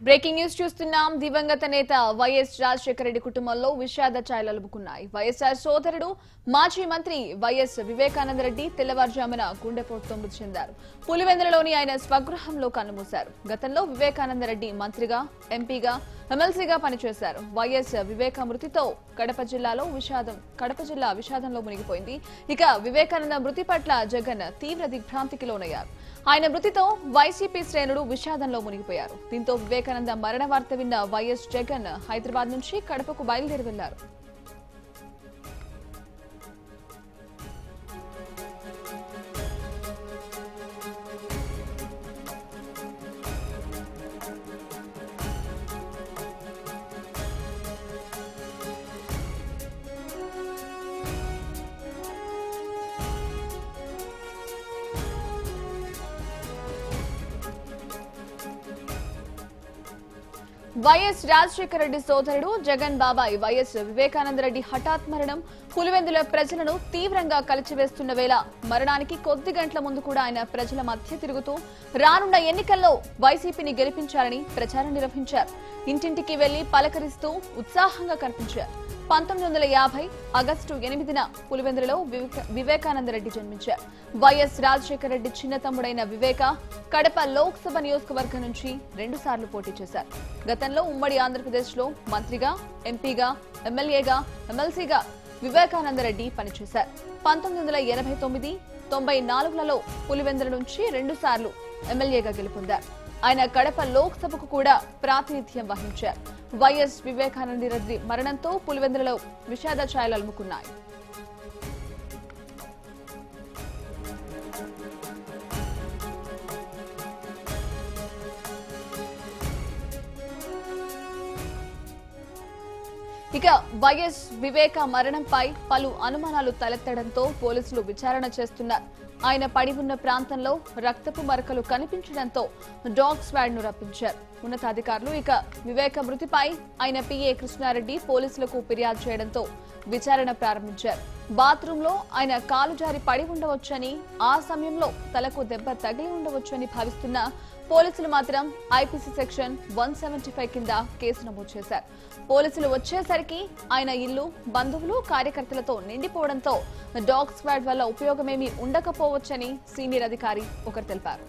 Breaking news చూస్తున్నాం. దివంగత నేత వైఎస్ రాజశేఖర రెడ్డి కుటుంబంలో విషాద ఛాయలు అలుముకున్నాయి. వైఎస్ఆర్ సోదరుడు మాజీ మంత్రి వైఎస్ వివేకానంద రెడ్డి తెల్లవారుజామున గుండెపోటుతో మృతి చెందారు. పులివెందులలోని ఆయన స్వగృహంలో కన్నుమూశారు. గతంలో వివేకానంద రెడ్డి మంత్రిగా, ఎంపీగా, ఎమ్మెల్సీగా పనిచేశారు. వైఎస్ వివేక మృతితో కడప జిల్లా విషాదంలో మునిగిపోయింది. ఇక వివేకానంద మృతి పట్ల జగన్ తీవ్ర దిగ్భ్రాంతికి లోనయ్యారు. ఆయన మృతితో వైసీపీ శ్రేణులు విషాదంలో మునిగిపోయారు. దీంతో వివేకానంద మరణ వార్త విన్న వైఎస్ జగన్ హైదరాబాద్ నుంచి కడపకు బయలుదేరి వెళ్లారు. వైఎస్ రాజశేఖర రెడ్డి సోదరుడు జగన్ బాబాయ్ వైఎస్ వివేకానంద రెడ్డి హఠాత్ మరణం పులివెందుల ప్రజలను తీవ్రంగా కలిచివేస్తున్న వేళ మరణానికి కొద్ది గంటల ముందు కూడా ఆయన ప్రజల మధ్య తిరుగుతూ రానున్న ఎన్నికల్లో వైసీపీని గెలిపించాలని ప్రచారం నిర్వహించారు. ఇంటింటికి వెళ్లి పలకరిస్తూ ఉత్సాహంగా కనిపించారు. 1950 ఆగస్టు 8న పులివెందులలో వివేకానంద రెడ్డి జన్మించారు. వైఎస్ రాజశేఖర రెడ్డి చిన్న తమ్ముడైన వివేక కడప లోక్సభ నియోజకవర్గం నుంచి 2 సార్లు పోటీ చేశారు. గతంలో ఉమ్మడి ఆంధ్రప్రదేశ్ లో మంత్రిగా, ఎంపీగా, ఎమ్మెల్యేగా, ఎమ్మెల్సీగా వివేకానంద రెడ్డి పనిచేశారు. 1989, 94లలో పులివెందుల నుంచి 2 సార్లు ఎమ్మెల్యేగా గెలుపొందారు. ఆయన కడప లోక్సభకు కూడా ప్రాతినిధ్యం వహించారు. వైఎస్ వివేకానంద రెడ్డి మరణంతో పులివెందులలో విషాద ఛాయలు అలుముకున్నాయి. ఇక వైఎస్ వివేక మరణంపై పలు అనుమానాలు తలెత్తడంతో పోలీసులు విచారణ చేస్తున్నారు. ఆయన పడి ఉన్న ప్రాంతంలో రక్తపు మరకలు కనిపించడంతో డాగ్ స్క్వాడ్ ను రప్పించారు ఉన్నతాధికారులు. ఇక వివేక మృతిపై ఆయన పిఏ కృష్ణారెడ్డి పోలీసులకు ఫిర్యాదు చేయడంతో విచారణ ప్రారంభించారు. బాత్రూమ్ లో ఆయన కాలు జారి పడి ఉండవచ్చని, ఆ సమయంలో తలకు దెబ్బ తగిలి ఉండవచ్చని భావిస్తున్న పోలీసులు మాత్రం ఐపీసీ సెక్షన్ 175 కింద కేసు నమోదు చేశారు. పోలీసులు వచ్చేసరికి ఆయన ఇల్లు బంధువులు, కార్యకర్తలతో నిండిపోవడంతో డాగ్ స్క్వాడ్ వల్ల ఉపయోగమేమీ ఉండకపోవచ్చని సీనియర్ అధికారి ఒకరు తెలిపారు.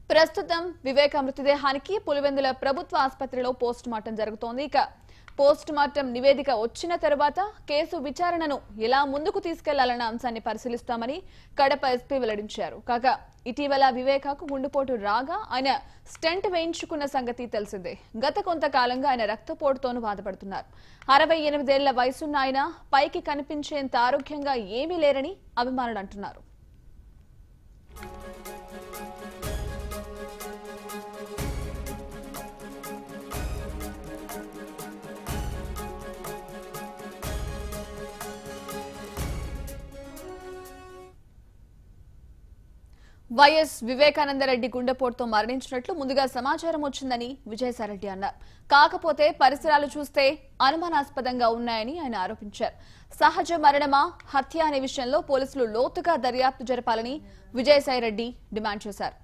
ప్రస్తుతం వివేక మృతదేహానికి పులివెందుల ప్రభుత్వ ఆసుపత్రిలో పోస్ట్ మార్టం జరుగుతోంది. ఇక పోస్ట్ మార్టం నివేదిక వచ్చిన తర్వాత కేసు విచారణను ఎలా ముందుకు తీసుకెళ్లాలన్న అంశాన్ని పరిశీలిస్తామని కడప ఎస్పీ వెల్లడించారు. కాగా ఇటీవల వివేకకు గుండెపోటు రాగా ఆయన స్టెంట్ వేయించుకున్న సంగతి తెలిసిందే. గత కొంతకాలంగా ఆయన రక్తపోటుతోనూ బాధపడుతున్నారు. 68 ఏళ్ల వయసున్న ఆయన పైకి కనిపించేంత ఆరోగ్యంగా ఏమీ లేరని అభిమానులు అంటున్నారు. వైఎస్ వివేకానంద రెడ్డి గుండెపోటుతో మరణించినట్లు ముందుగా సమాచారం వచ్చిందని విజయసాయిరెడ్డి అన్నారు. కాకపోతే పరిసరాలు చూస్తే అనుమానాస్పదంగా ఉన్నాయని ఆయన ఆరోపించారు. సహజ మరణమా, హత్య అనే విషయంలో పోలీసులు లోతుగా దర్యాప్తు జరపాలని విజయసాయిరెడ్డి డిమాండ్ చేశారు.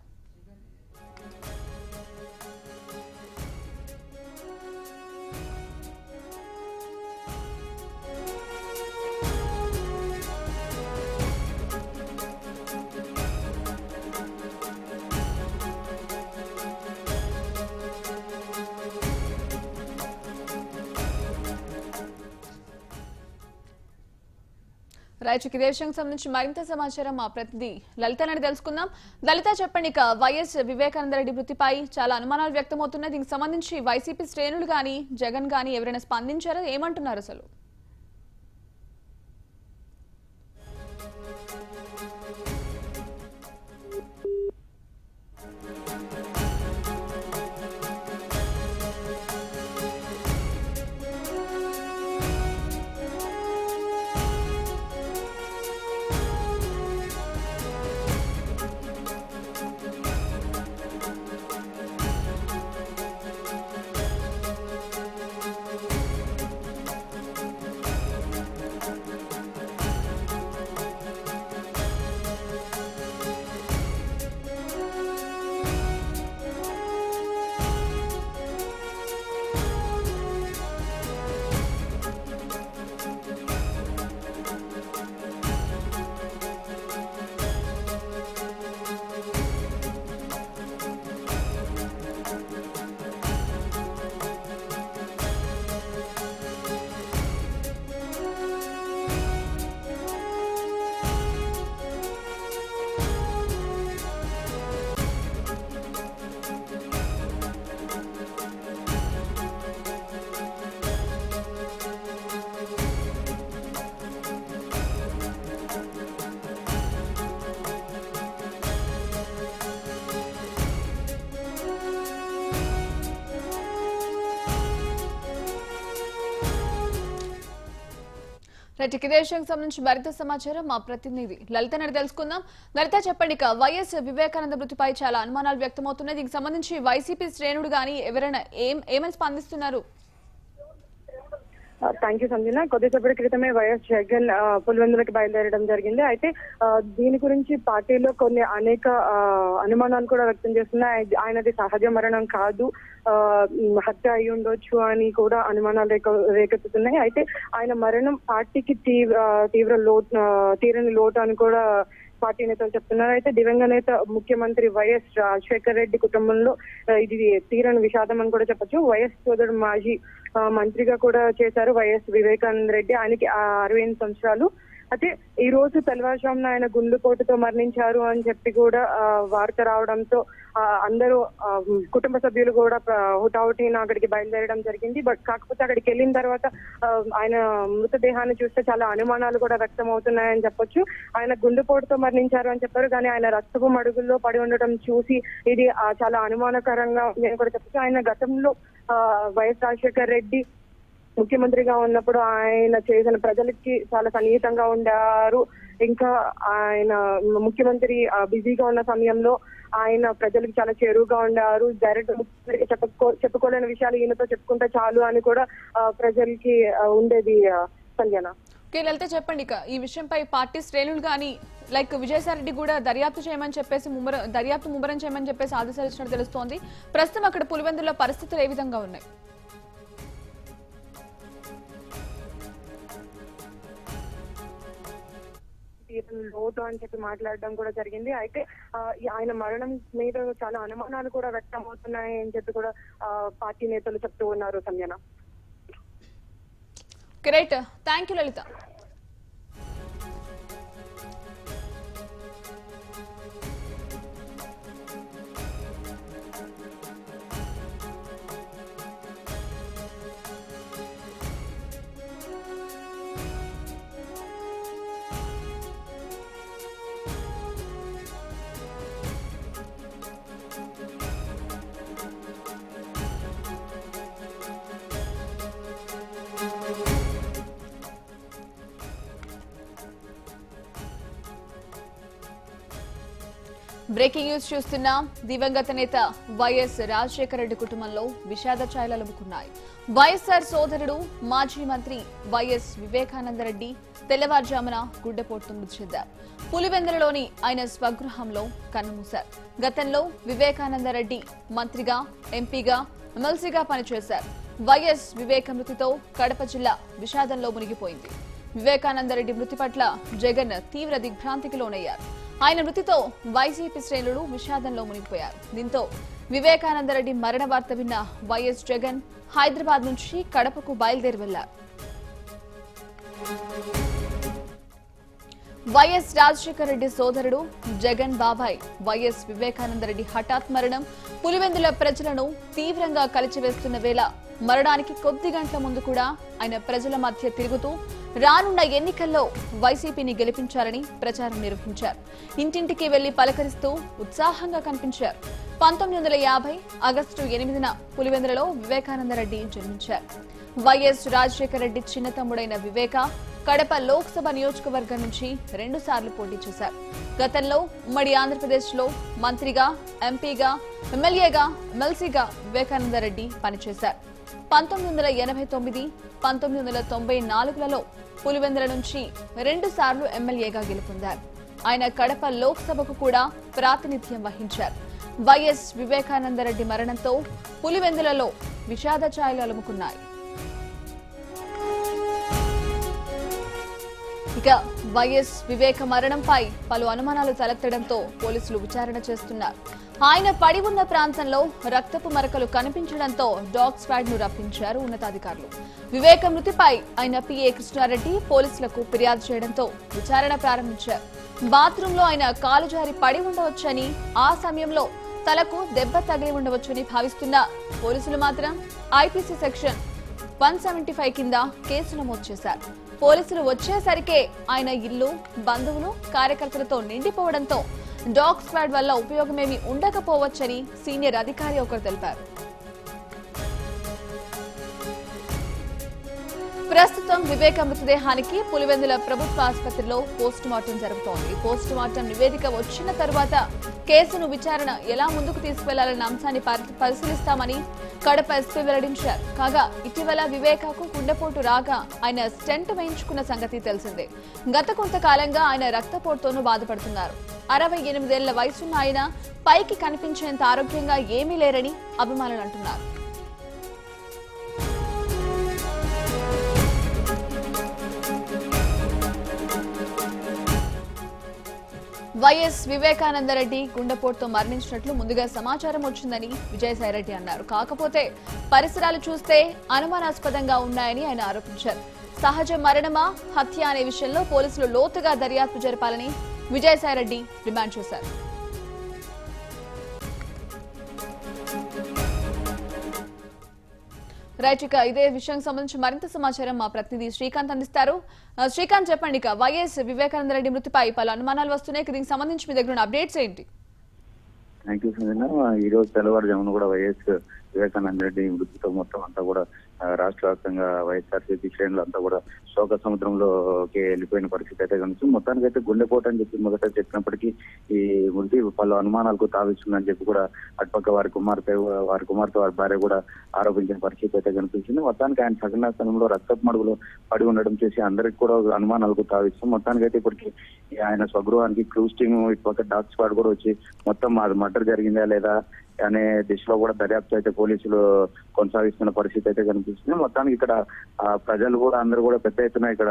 రైట్, ఇదే విషయానికి సంబంధించి మరింత సమాచారం మా ప్రతినిధి లలిత అని తెలుసుకుందాం. లలిత, చెప్పండి. ఇక వైఎస్ వివేకానంద రెడ్డి మృతిపై చాలా అనుమానాలు వ్యక్తమవుతున్నాయి. దీనికి సంబంధించి వైసీపీ శ్రేణులు గానీ, జగన్ గానీ ఎవరైనా స్పందించారా? ఏమంటున్నారు అసలు? ఇదే విషయానికి సంబంధించి మరింత సమాచారం మా ప్రతినిధి లలిత నడి తెలుసుకుందాం. లలిత చెప్పండి, వైఎస్ వివేకానంద మృతిపై చాలా అనుమానాలు వ్యక్తమవుతున్నాయి. దీనికి సంబంధించి వైసీపీ శ్రేణుడు గానీ ఎవరైనా ఏమని స్పందిస్తున్నారు? Thank you Sanjana. కొద్దిసేపటి క్రితమే వైఎస్ జగన్ పులివెందులకి బయలుదేరడం జరిగింది. అయితే దీని గురించి పార్టీలో అనేక అనుమానాలు కూడా వ్యక్తం చేస్తున్నాయి. ఆయనది సహజ మరణం కాదు, హత్య అయి ఉండొచ్చు అని కూడా అనుమానాలు రేకెత్తుతున్నాయి. అయితే ఆయన మరణం పార్టీకి తీరని లోటు అని కూడా పార్టీ నేతలు చెప్తున్నారు. అయితే దివంగత నేత ముఖ్యమంత్రి వైఎస్ రాజశేఖర రెడ్డి కుటుంబంలో ఇది తీరని విషాదం అని కూడా చెప్పొచ్చు. వైఎస్ సోదరుడు మాజీ మంత్రిగా కూడా చేశారు వైఎస్ వివేకానంద రెడ్డి. ఆయనకి 68 సంవత్సరాలు. అయితే ఈ రోజు తెల్లవారుజామున ఆయన గుండెపోటుతో మరణించారు అని చెప్పి కూడా వార్త రావడంతో అందరూ కుటుంబ సభ్యులు కూడా హుటాహుటిన అక్కడికి బయలుదేరడం జరిగింది. బట్ కాకపోతే అక్కడికి వెళ్ళిన తర్వాత ఆయన మృతదేహాన్ని చూస్తే చాలా అనుమానాలు కూడా వ్యక్తం అవుతున్నాయని చెప్పొచ్చు. ఆయన గుండెపోటుతో మరణించారు అని చెప్పారు, కానీ ఆయన రక్తపు మడుగుల్లో పడి ఉండటం చూసి ఇది చాలా అనుమానకరంగా నేను కూడా చెప్పొచ్చు. ఆయన గతంలో వైఎస్ రాజశేఖర రెడ్డి ముఖ్యమంత్రిగా ఉన్నప్పుడు ఆయన చేసిన ప్రజలకి చాలా సన్నిహితంగా ఉండారు. ఇంకా ఆయన ముఖ్యమంత్రి బిజీగా ఉన్న సమయంలో ఆయన ప్రజలకు చాలా చేరువుగా ఉండారు. డైరెక్ట్ చెప్పుకోలేని విషయాలు ఈయనతో చెప్పుకుంటే చాలు అని కూడా ప్రజలకి ఉండేది. సంజన, లలిత చెప్పండి, ఈ విషయంపై పార్టీ శ్రేణులు కానీ విజయసాయి రెడ్డి కూడా దర్యాప్తు చేయమని చెప్పేసి ముమ్మరం చేయమని చెప్పేసి ఆదేశాలు ఇచ్చినట్టు తెలుస్తోంది. ప్రస్తుతం అక్కడ పులివెందుల పరిస్థితులు ఏ విధంగా ఉన్నాయి? లోటు అని చెప్పి మాట్లాడడం కూడా జరిగింది. అయితే ఆయన మరణం మీద చాలా అనుమానాలు కూడా వ్యక్తం అవుతున్నాయి అని చెప్పి కూడా పార్టీ నేతలు చెప్తూ ఉన్నారు. Sanjana, great, thank you Lalitha. Breaking news చూస్తున్నాం. దివంగత నేత వైఎస్ రాజశేఖర రెడ్డి కుటుంబంలో విషాద ఛాయలు అలుముకున్నాయి. వైఎస్ఆర్ సోదరుడు మాజీ మంత్రి వైఎస్ వివేకానంద రెడ్డి తెల్లవారుజామున గుండెపోటుతో మృతి చెందారు. పులివెందులలోని ఆయన స్వగృహంలో కన్నుమూశారు. గతంలో వివేకానంద రెడ్డి మంత్రిగా, ఎంపీగా, ఎమ్మెల్సీగా పనిచేశారు. వైఎస్ వివేక మృతితో కడప జిల్లా విషాదంలో మునిగిపోయింది. వివేకానందరెడ్డి మృతి పట్ల జగన్ తీవ్ర దిగ్భ్రాంతికి లోనయ్యారు. ఆయన మృతితో వైసీపీ శ్రేణులు విషాదంలో మునిగిపోయారు. దీంతో వివేకానందరెడ్డి మరణ వార్త విన్న వైఎస్ జగన్ హైదరాబాద్ నుంచి కడపకు బయలుదేరి వెళ్లారు. వైఎస్ రాజశేఖర రెడ్డి సోదరుడు జగన్ బాబాయ్ వైఎస్ వివేకానందరెడ్డి హఠాత్ మరణం పులివెందుల ప్రజలను తీవ్రంగా కలిచివేస్తున్న వేళ మరణానికి కొద్ది గంటల ముందు కూడా ఆయన ప్రజల మధ్య తిరుగుతూ రానున్న ఎన్నికల్లో వైసీపీని గెలిపించాలని ప్రచారం నిర్వహించారు. ఇంటింటికి వెళ్లి పలకరిస్తూ ఉత్సాహంగా కనిపించారు. 1950 ఆగస్టు 8న పులివెందులలో వివేకానందరెడ్డి జన్మించారు. వైఎస్ రాజశేఖర రెడ్డి చిన్న తమ్ముడైన వివేక కడప లోక్సభ నియోజకవర్గం నుంచి 2 సార్లు పోటీ చేశారు. గతంలో ఉమ్మడి ఆంధ్రప్రదేశ్ లో మంత్రిగా, ఎంపీగా, ఎమ్మెల్యేగా, ఎమ్మెల్సీగా వివేకానందరెడ్డి పనిచేశారు. 1989, 1994లలో పులివెందుల నుంచి 2 సార్లు ఎమ్మెల్యేగా గెలుపొందారు. ఆయన కడప లోక్సభకు కూడా ప్రాతినిధ్యం వహించారు. వైఎస్ వివేకానందరెడ్డి మరణంతో పులివెందులలో విషాద ఛాయలు అలుముకున్నాయి. ఇక వైఎస్ వివేక మరణంపై పలు అనుమానాలు తలెత్తడంతో పోలీసులు విచారణ చేస్తున్నారు. ఆయన పడి ఉన్న ప్రాంతంలో రక్తపు మరకలు కనిపించడంతో డాగ్ స్క్వాడ్ ను రప్పించారు ఉన్నతాధికారులు. వివేక మృతిపై ఆయన పిఏ కృష్ణారెడ్డి పోలీసులకు ఫిర్యాదు చేయడంతో విచారణ ప్రారంభించారు. బాత్రూంలో ఆయన కాలు జారి పడి ఉండవచ్చని, ఆ సమయంలో తలకు దెబ్బ తగిలి ఉండవచ్చని భావిస్తున్న పోలీసులు మాత్రం ఐపీసీ సెక్షన్ 175 కింద కేసు నమోదు చేశారు. పోలీసులు వచ్చేసరికే ఆయన ఇల్లు, బంధువులు, కార్యకర్తలతో నిండిపోవడంతో డాగ్ స్క్వాడ్ వల్ల ఉపయోగమేమీ ఉండకపోవచ్చని సీనియర్ అధికారి ఒకరు తెలిపారు. ప్రస్తుతం వివేక మృతదేహానికి పులివెందుల ప్రభుత్వ ఆసుపత్రిలో పోస్ట్ మార్టం జరుగుతోంది. పోస్ట్ మార్టం నివేదిక వచ్చిన తర్వాత కేసును విచారణ ఎలా ముందుకు తీసుకెళ్లాలన్న అంశాన్ని పరిశీలిస్తామని కడప ఎస్పీ వెల్లడించారు. కాగా ఇటీవల వివేకకు గుండెపోటు రాగా ఆయన స్టెంట్ వేయించుకున్న సంగతి తెలిసిందే. గత కొంతకాలంగా ఆయన రక్తపోటుతోనూ బాధపడుతున్నారు. 68 ఏళ్ల వయసున్న ఆయన పైకి కనిపించేంత ఆరోగ్యంగా ఏమీ లేరని అభిమానులు అంటున్నారు. వైఎస్ వివేకానందరెడ్డి గుండెపోటుతో మరణించినట్లు ముందుగా సమాచారం వచ్చిందని విజయసాయిరెడ్డి అన్నారు. కాకపోతే పరిసరాలు చూస్తే అనుమానాస్పదంగా ఉన్నాయని ఆయన ఆరోపించారు. సహజ మరణమా హత్య అనే విషయంలో పోలీసులు లోతుగా దర్యాప్తు జరపాలని విజయసాయిరెడ్డి డిమాండ్ చేశారు. రైట్, ఇక ఇదే విషయానికి సంబంధించి మరింత సమాచారం మా ప్రతినిధి శ్రీకాంత్ అందిస్తారు. శ్రీకాంత్, చెప్పండి, ఇక వైఎస్ వివేకానందరెడ్డి మృతిపై పలు అనుమానాలు వస్తున్నాయి. దీనికి సంబంధించి మీ దగ్గర అప్డేట్స్ ఏంటి? Thank you Sanjana. ఈ రోజు తెల్లవారుజామున కూడా వైఎస్ వివేకానందరెడ్డి మృతితో మొత్తం అంతా కూడా రాష్ట్ర వ్యాప్తంగా వైఎస్ఆర్సీపీ శ్రేణులు అంతా కూడా శోక సముద్రంలోకి వెళ్ళిపోయిన పరిస్థితి అయితే కనిపిస్తుంది. మొత్తానికి అయితే గుండెపోటు అని చెప్పి మొదట చెప్పినప్పటికీ ఈ మృతి పలు అనుమానాలకు తావిస్తుందని చెప్పి కూడా అటుపక్క వారి కుమార్తె వారి భార్య కూడా ఆరోపించిన పరిస్థితి అయితే కనిపిస్తుంది. మొత్తానికి ఆయన సగన స్థలంలో రక్తపు మడుగులో పడి ఉండడం చేసి అందరికి కూడా అనుమానాలకు తావిస్తుంది. మొత్తానికి అయితే ఇప్పటికీ ఆయన స్వగృహానికి క్రూజ్ టీమ్ ఇటుపక్క డాగ్ స్క్వాడ్ కూడా వచ్చి మొత్తం అది మర్డర్ జరిగిందా లేదా అనే దిశలో కూడా దర్యాప్తు అయితే పోలీసులు కొనసాగిస్తున్న పరిస్థితి అయితే కనిపిస్తుంది. మొత్తానికి ఇక్కడ ప్రజలు కూడా అందరూ కూడా పెద్ద ఎత్తున ఇక్కడ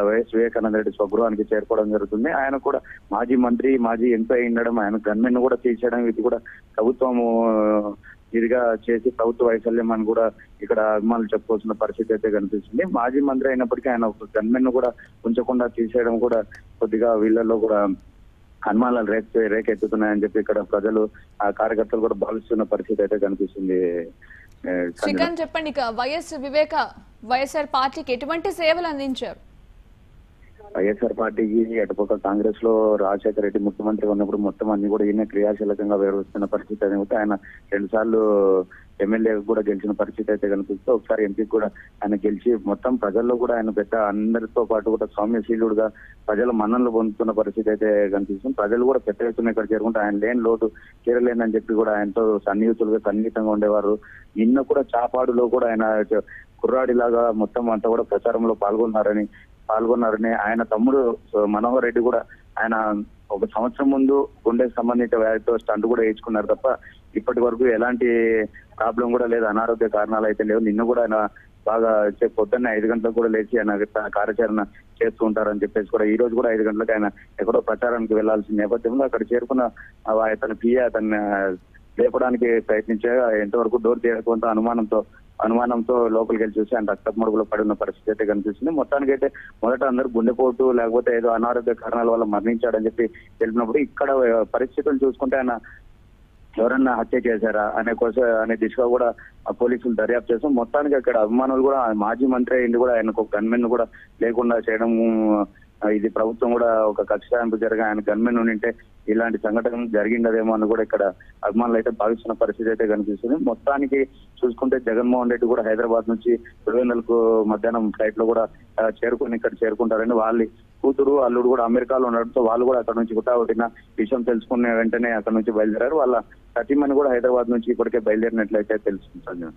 వైఎస్ వివేకానంద రెడ్డి స్వగృహానికి చేరుకోవడం జరుగుతుంది. ఆయన కూడా మాజీ మంత్రి, మాజీ ఎంపీ ఉండడం, ఆయన గన్మెన్ కూడా తీసేయడం, ఇది కూడా ప్రభుత్వము ఇదిగా చేసి ప్రభుత్వ వైఫల్యం అని కూడా ఇక్కడ అభిమానులు చెప్పుకోవాల్సిన పరిస్థితి అయితే కనిపిస్తుంది. మాజీ మంత్రి అయినప్పటికీ ఆయన ఒక గన్మెన్ కూడా ఉంచకుండా తీసేయడం కూడా కొద్దిగా వీళ్ళల్లో కూడా అనుమానాలు రేకెత్తుతున్నాయని చెప్పి ఇక్కడ ప్రజలు ఆ కార్యకర్తలు కూడా భావిస్తున్న పరిస్థితి అయితే కనిపిస్తుంది. శ్రీకాంత్, చెప్పండి, ఇక వైఎస్ఆర్ పార్టీకి ఎటువంటి సేవలు అందించారు? వైఎస్ఆర్ పార్టీకి అటుపక్క కాంగ్రెస్ లో రాజశేఖర రెడ్డి ముఖ్యమంత్రిగా ఉన్నప్పుడు మొత్తం అన్ని కూడా ఈయన క్రియాశీలకంగా వ్యవహరిస్తున్న పరిస్థితి అనేది ఆయన 2 సార్లు ఎమ్మెల్యే కూడా గెలిచిన పరిస్థితి అయితే కనిపిస్తే ఒకసారి ఎంపీ కూడా ఆయన గెలిచి మొత్తం ప్రజల్లో కూడా ఆయన పెద్ద అందరితో పాటు కూడా సౌమ్యశీలుడుగా ప్రజల మన్ననలు పొందుతున్న పరిస్థితి అయితే కనిపిస్తుంది. ప్రజలు కూడా పెద్ద ఎత్తున ఇక్కడ చేరుకుంటే ఆయన లేని లోటు తీరలేనని చెప్పి కూడా ఆయనతో సన్నిహితంగా ఉండేవారు. నిన్న కూడా చాపాడులో కూడా ఆయన కుర్రాడిలాగా మొత్తం అంతా కూడా ప్రచారంలో పాల్గొన్నారని ఆయన తమ్ముడు మనోహర్ రెడ్డి కూడా ఆయన 1 సంవత్సరం ముందు గుండెకి సంబంధించిన వ్యాధితో స్టంట్ కూడా వేయించుకున్నారు తప్ప ఇప్పటి వరకు ఎలాంటి ప్రాబ్లం కూడా లేదు, అనారోగ్య కారణాలు అయితే లేవు. నిన్న కూడా ఆయన బాగా పొద్దున్న 5 గంటలకు కూడా లేచి ఆయన కార్యాచరణ చేస్తూ ఉంటారని చెప్పేసి కూడా ఈ రోజు కూడా 5 గంటలకు ఆయన ఎక్కడో ప్రచారానికి వెళ్లాల్సిన నేపథ్యంలో అక్కడ చేరుకున్న అతని పిఏ అతన్ని లేపడానికి ప్రయత్నించే ఎంతవరకు డోర్ తీయకుండా అనుమానంతో లోపలికి వెళ్ళి చూసి ఆయన రక్తపు మడుగులో పడి ఉన్న పరిస్థితి అయితే కనిపిస్తుంది. మొత్తానికి అయితే మొదట అందరూ గుండెపోటు లేకపోతే ఏదో అనారోగ్య కారణాల వల్ల మరణించాడని చెప్పి తెలిపినప్పుడు ఇక్కడ పరిస్థితులు చూసుకుంటే ఆయన ఎవరన్నా హత్య చేశారా అనే దిశగా కూడా పోలీసులు దర్యాప్తు చేస్తాం. మొత్తానికి అక్కడ అభిమానులు కూడా మాజీ మంత్రి అయింది కూడా ఆయనకు గన్మెన్ కూడా లేకుండా చేయడం, ఇది ప్రభుత్వం కూడా ఒక కక్ష జరిగా ఆయన గన్మెన్ ఉంటే ఇలాంటి సంఘటన జరిగిండదేమో అని కూడా ఇక్కడ అభిమానులు అయితే భావిస్తున్న పరిస్థితి అయితే కనిపిస్తుంది. మొత్తానికి చూసుకుంటే జగన్మోహన్ రెడ్డి కూడా హైదరాబాద్ నుంచి పులివెందులకు మధ్యాహ్నం ఫ్లైట్ లో కూడా ఇక్కడ చేరుకుంటారని వాళ్ళ కూతురు అల్లుడు కూడా అమెరికాలో ఉండడంతో వాళ్ళు కూడా అక్కడ నుంచి హుటాహుటిన విషయం తెలుసుకునే వెంటనే అక్కడ నుంచి బయలుదేరారు. వాళ్ళ సతీమణి కూడా హైదరాబాద్ నుంచి ఇప్పటికే బయలుదేరినట్లయితే తెలుస్తుంది.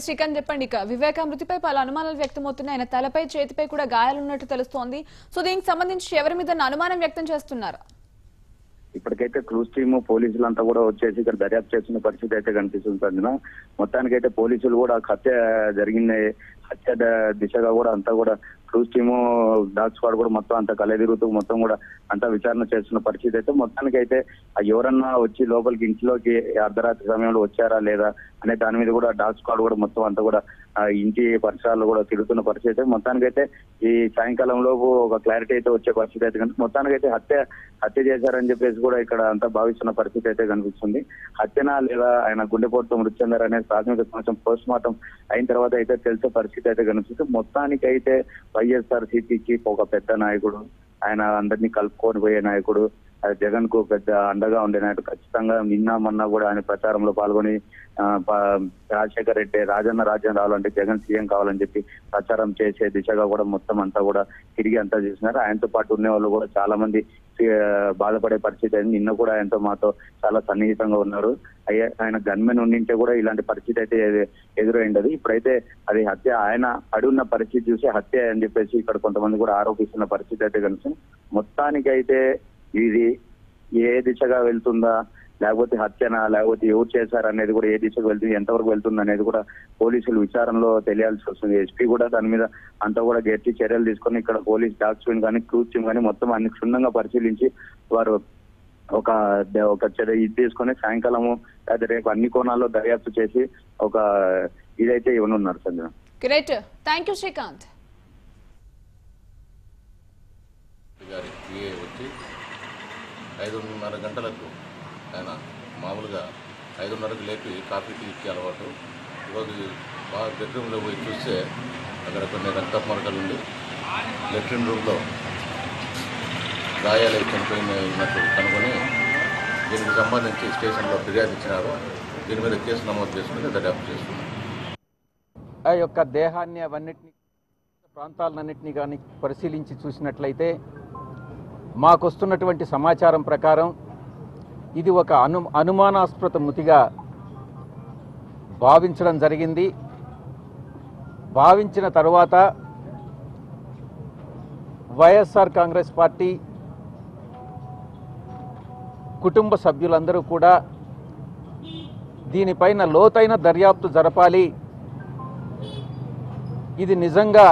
శ్రీకాంత్, చెప్పండి, ఇక వివేక మృతిపై పలు అనుమానాలు వ్యక్తమవుతున్నాయి. ఆయన తలపై చేతిపై కూడా గాయాలున్నట్టు తెలుస్తోంది. సో దీనికి సంబంధించి ఎవరి మీద అనుమానం వ్యక్తం చేస్తున్నారు? ఇప్పటికైతే క్రూజ్ టీమ్ పోలీసులంతా కూడా వచ్చేసి ఇక్కడ దర్యాప్తు చేస్తున్న పరిస్థితి అయితే కనిపిస్తుంది సంజన. మొత్తానికైతే పోలీసులు కూడా హత్య దిశగా కూడా అంతా కూడా క్రూజ్ టీము డాగ్ స్క్వాడ్ కూడా మొత్తం అంతా కలెదిరుగుతూ మొత్తం కూడా అంతా విచారణ చేస్తున్న పరిస్థితి అయితే మొత్తానికైతే ఎవరన్నా వచ్చి లోపలికి ఇంట్లోకి అర్ధరాత్రి సమయంలో వచ్చారా లేదా అనే దాని మీద కూడా డాగ్ స్క్వాడ్ కూడా మొత్తం అంతా కూడా ఇంటి పరిసరాల్లో కూడా తిరుగుతున్న పరిస్థితి. మొత్తానికైతే ఈ సాయంకాలం లోపు ఒక క్లారిటీ అయితే వచ్చే పరిస్థితి అయితే కనుక మొత్తానికైతే హత్య చేశారని చెప్పేసి కూడా ఇక్కడ అంతా భావిస్తున్న పరిస్థితి అయితే కనిపిస్తుంది. హత్యనా లేదా ఆయన గుండెపోటుతో మృతి చెందారనే ప్రాథమిక కొంచెం పోస్ట్ మార్టం అయిన తర్వాత అయితే తెలిసే పరిస్థితి అయితే కనిపిస్తుంది. మొత్తానికైతే వైఎస్ఆర్సీపీకి ఒక పెద్ద నాయకుడు, ఆయన అందరినీ కలుపుకొని పోయే నాయకుడు, అది జగన్ కు పెద్ద అండగా ఉండే నాయకుడు. ఖచ్చితంగా నిన్న మొన్న కూడా ఆయన ప్రచారంలో పాల్గొని రాజశేఖర రెడ్డి రాజన్న రాజ్యం రావాలంటే జగన్ సీఎం కావాలని చెప్పి ప్రచారం చేసే దిశగా కూడా మొత్తం అంతా కూడా తిరిగి అంతా చేసినారు. ఆయనతో పాటు ఉండే వాళ్ళు కూడా చాలా మంది బాధపడే పరిస్థితి అయింది. నిన్న కూడా ఆయనతో మాతో చాలా సన్నిహితంగా ఉన్నారు. ఆయన గన్మెన్ ఉండింటే కూడా ఇలాంటి పరిస్థితి అయితే ఎదురైండదు. ఇప్పుడైతే అది హత్య, ఆయన పడి ఉన్న పరిస్థితి చూసి హత్య అని చెప్పేసి ఇక్కడ కొంతమంది కూడా ఆరోపిస్తున్న పరిస్థితి అయితే కనిపిస్తుంది. మొత్తానికైతే ఇది ఏ దిశగా వెళ్తుందా, లేకపోతే హత్యనా, లేకపోతే ఎవరు చేశారు అనేది కూడా ఏ దిశకు వెళ్తుంది, ఎంతవరకు వెళ్తుంది అనేది కూడా పోలీసులు విచారణలో తెలియాల్సి వస్తుంది. ఎస్పీ కూడా దాని మీద అంతా కూడా గట్టి చర్యలు తీసుకొని ఇక్కడ పోలీస్ డాగ్ స్క్వాడ్ కానీ క్రూజ్ టీమ్ కానీ మొత్తం అన్ని క్షుణ్ణంగా పరిశీలించి వారు ఒక ఇది తీసుకొని సాయంకాలము లేదా రేపు అన్ని కోణాల్లో దర్యాప్తు చేసి ఒక ఇదైతే ఇవ్వనున్నారు Sanjana. Great, thank you Srikanth. 5:30 గంటలకు ఆయన మామూలుగా 5:30కు లేపి కాఫీ టీ ఇచ్చే అలవాటు. ఈరోజు బాగా బెడ్రూమ్లో పోయి చూస్తే అక్కడ కొన్ని రక్తపు మరకలు ఉండి లెట్రిన్ రూమ్లో గాయాలు చనిపోయినట్టు కనుగొని దీనికి సంబంధించి స్టేషన్లో ఫిర్యాదు ఇచ్చినారు. దీని మీద కేసు నమోదు చేసుకుని దర్యాప్తు చేస్తున్నారు. ఆ యొక్క దేహాన్ని అవన్నిటిని ప్రాంతాలన్నింటినీ కానీ పరిశీలించి చూసినట్లయితే మాకు వస్తున్నటువంటి సమాచారం ప్రకారం ఇది ఒక అనుమానాస్పద మృతిగా భావించడం జరిగింది. భావించిన తర్వాత వైఎస్ఆర్ కాంగ్రెస్ పార్టీ కుటుంబ సభ్యులందరూ కూడా దీనిపైన లోతైన దర్యాప్తు జరపాలి, ఇది నిజంగా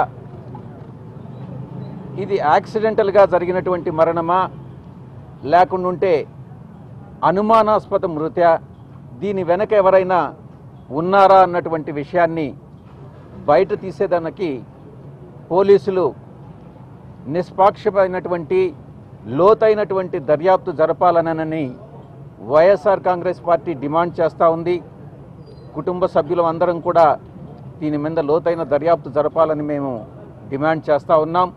ఇది యాక్సిడెంటల్గా జరిగినటువంటి మరణమా లేకుంటే అనుమానాస్పద మృత, దీని వెనక ఎవరైనా ఉన్నారా అన్నటువంటి విషయాన్ని బయట తీసేదానికి పోలీసులు నిష్పాక్షమైనటువంటి లోతైనటువంటి దర్యాప్తు జరపాలనని వైఎస్ఆర్ కాంగ్రెస్ పార్టీ డిమాండ్ చేస్తూ ఉంది. కుటుంబ సభ్యులు అందరం కూడా దీని మీద లోతైన దర్యాప్తు జరపాలని మేము డిమాండ్ చేస్తూ ఉన్నాం.